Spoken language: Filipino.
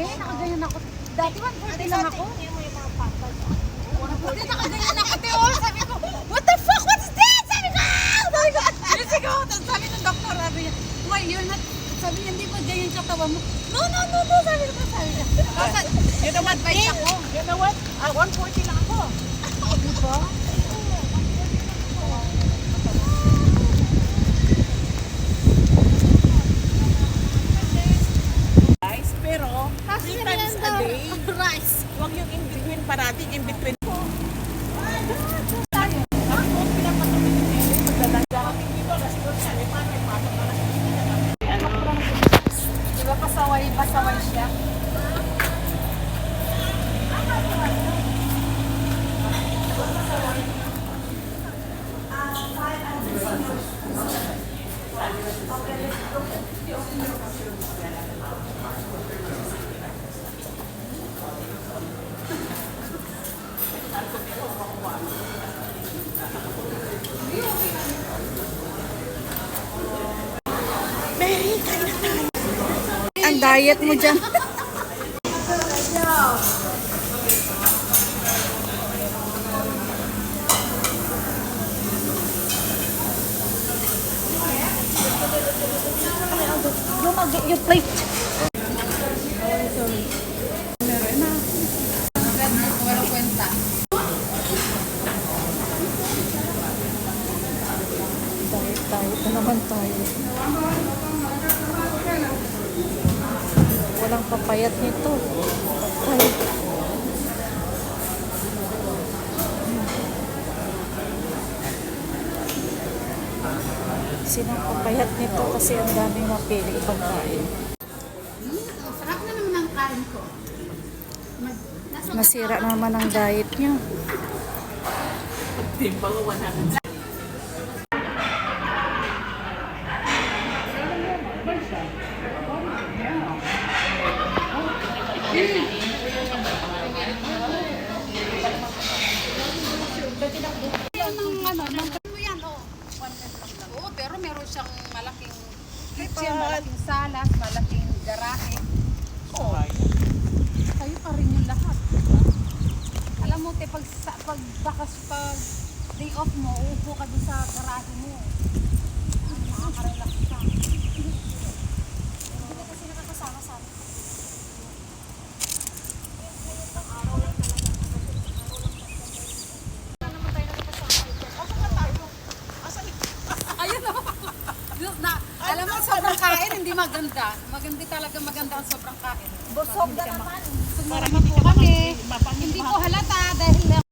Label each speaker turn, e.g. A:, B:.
A: nakaganyan ako. Dati 140 lang ako. Dati nakaganyan ako, Teo. Sabi ko, what the fuck? What's this? Sabi ko, music ko. Sabi ng doktor, sabi niya, why, you're not, sabi niya, hindi ba ganyan siya tawa mo? No, sabi ko,
B: You know what,
A: advice ako.
B: You know what? 140 lang ako.
A: Diba?
B: Rice, pero 3 times a day.
A: Rice.
B: Huwag yung in between parating, in between.
A: Diba pasaway siya?
B: Mary, kain na tayo.
A: Ang diet mo dyan. Yung plate. Meron na. Walang kwenta. Diet na naman tayo. Walang papayat nito. Ay. Sinang papayat nito kasi ang daming mapili pagkain.
C: Sarap na naman ang kain ko.
A: Masira naman ang diet niya.
B: Timba ko 100.
C: Oo, pero meron siyang malaking kitchen, malaking salas, malaking garahe. Kayo pa rin yung lahat. Alam mo, te, pag day off mo, uupo ka doon sa garahe mo. Makakarelax ka. Hindi ka kasi nakakasama sa akin. Ayun na. Alam mo, sobrang kain, hindi maganda. Maganda talaga, maganda ang sobrang kain.
A: Busog na naman.
C: Busog na naman po.